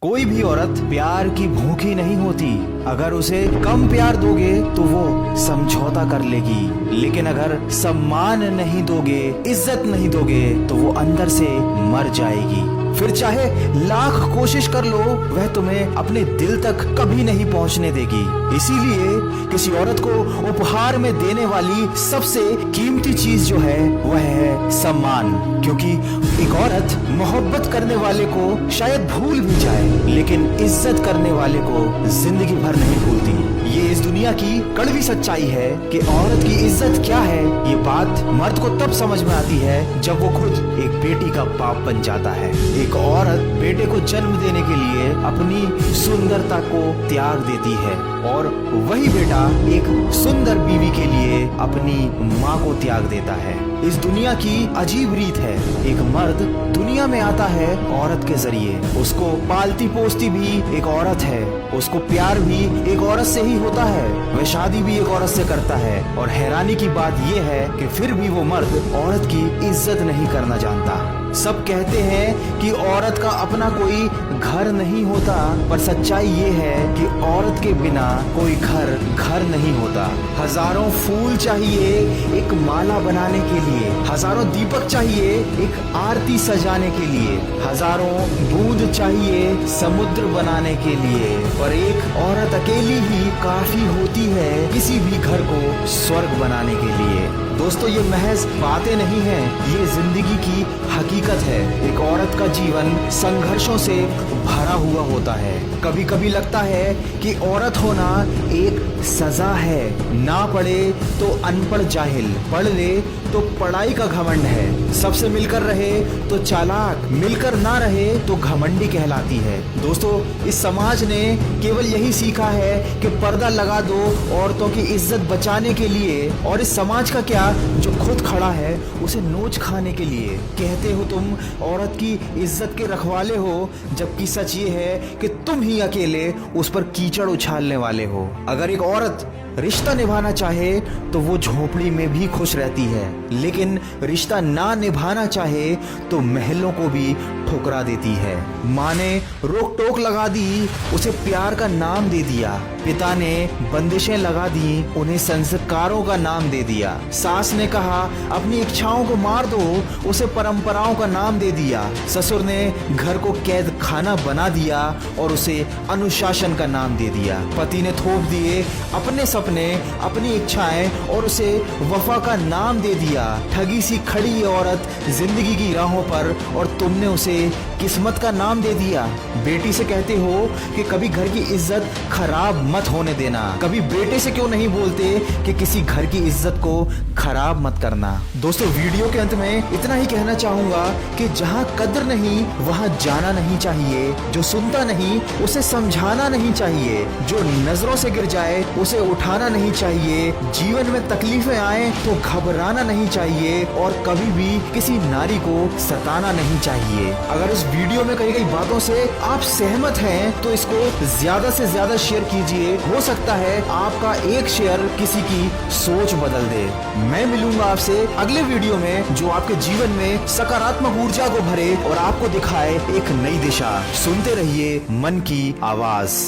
कोई भी औरत प्यार की भूखी नहीं होती। अगर उसे कम प्यार दोगे तो वो समझौता कर लेगी, लेकिन अगर सम्मान नहीं दोगे, इज्जत नहीं दोगे तो वो अंदर से मर जाएगी। फिर चाहे लाख कोशिश कर लो, वह तुम्हें अपने दिल तक कभी नहीं पहुंचने देगी। इसीलिए किसी औरत को उपहार में देने वाली सबसे कीमती चीज जो है वह है सम्मान। क्योंकि एक औरत मोहब्बत करने वाले को शायद भूल भी जाए, लेकिन इज्जत करने वाले को जिंदगी भर नहीं भूलती। ये इस दुनिया की कड़वी सच्चाई है कि औरत की इज्जत क्या है। ये बात मर्द को तब समझ में आती है जब वो खुद एक बेटी का बाप बन जाता है। एक औरत बेटे को जन्म देने के लिए अपनी सुंदरता को त्याग देती है, और वही बेटा एक सुंदर बीवी के लिए अपनी माँ को त्याग देता है। इस दुनिया की अजीब रीत है, एक मर्द दुनिया में आता है औरत के जरिए। उसको पालती पोसती भी एक औरत है, उसको प्यार भी एक औरत से ही होता है, वह शादी भी एक औरत से करता है। और हैरानी की बात यह है कि फिर भी वो मर्द औरत की इज्जत नहीं करना जानता। सब कहते हैं कि औरत का अपना कोई घर नहीं होता, पर सच्चाई ये है कि औरत के बिना कोई घर नहीं होता। हजारों फूल चाहिए एक माला बनाने के लिए, हजारों दीपक चाहिए एक आरती सजाने के लिए, हजारों बूंद चाहिए समुद्र बनाने के लिए, पर एक औरत अकेली ही काफी होती है किसी भी घर को स्वर्ग बनाने के लिए। दोस्तों, ये महज बातें नहीं हैं, ये जिंदगी की हकीकत है। एक औरत का जीवन संघर्षों से भरा हुआ होता है। कभी कभी लगता है कि औरत होना एक सजा है। ना पढ़े तो अनपढ़ जाहिल, पढ़ ले तो पढ़ाई का घमंड है। सबसे मिलकर रहे तो चालाक, मिलकर ना रहे तो घमंडी कहलाती है। दोस्तों, इस समाज ने केवल यही सीखा है कि पर्दा लगा दो औरतों की इज्जत बचाने के लिए, और इस समाज का क्या जो खुद खड़ा है उसे नोच खाने के लिए। कहते हो तुम औरत की इज्जत के रखवाले हो, जबकि सच ये है कि तुम ही अकेले उस पर कीचड़ उछालने वाले हो। अगर एक औरत रिश्ता निभाना चाहे तो वो झोपड़ी में भी खुश रहती है, लेकिन रिश्ता ना निभाना चाहे तो महलों को भी ठुकरा देती है। माँ ने रोक टोक लगा दी, उसे प्यार का नाम दे दिया। पिता ने बंदिशें लगा दी, उन्हें संस्कारों का नाम दे दिया। सास ने कहा अपनी इच्छाओं को मार दो, उसे परंपराओं का नाम दे दिया। ससुर ने घर को कैद खाना बना दिया और उसे अनुशासन का नाम दे दिया। पति ने थोप दिए अपने सपने, अपनी इच्छाएं, और उसे वफा का नाम दे दिया। ठगी सी खड़ी ये औरत जिंदगी की राहों पर, और तुमने उसे किस्मत का नाम दे दिया। बेटी से कहते हो कि कभी घर की इज्जत खराब मत होने देना। कभी बेटे से क्यों नहीं बोलते कि किसी घर की इज्जत को खराब मत करना। दोस्तों, वीडियो के अंत में इतना ही कहना चाहूंगा कि जहां कद्र नहीं वहां जाना नहीं चाहिए। जो सुनता नहीं उसे समझाना नहीं चाहिए। जो नजरों से गिर जाए उसे उठाना नहीं चाहिए। जीवन में तकलीफें आए तो घबराना नहीं चाहिए, और कभी भी किसी नारी को सताना नहीं चाहिए। अगर इस वीडियो में कही गई बातों से आप सहमत हैं तो इसको ज्यादा से ज्यादा शेयर कीजिए। हो सकता है आपका एक शेयर किसी की सोच बदल दे। मैं मिलूंगा आपसे अगले वीडियो में जो आपके जीवन में सकारात्मक ऊर्जा को भरे और आपको दिखाए एक नई दिशा। सुनते रहिए मन की आवाज।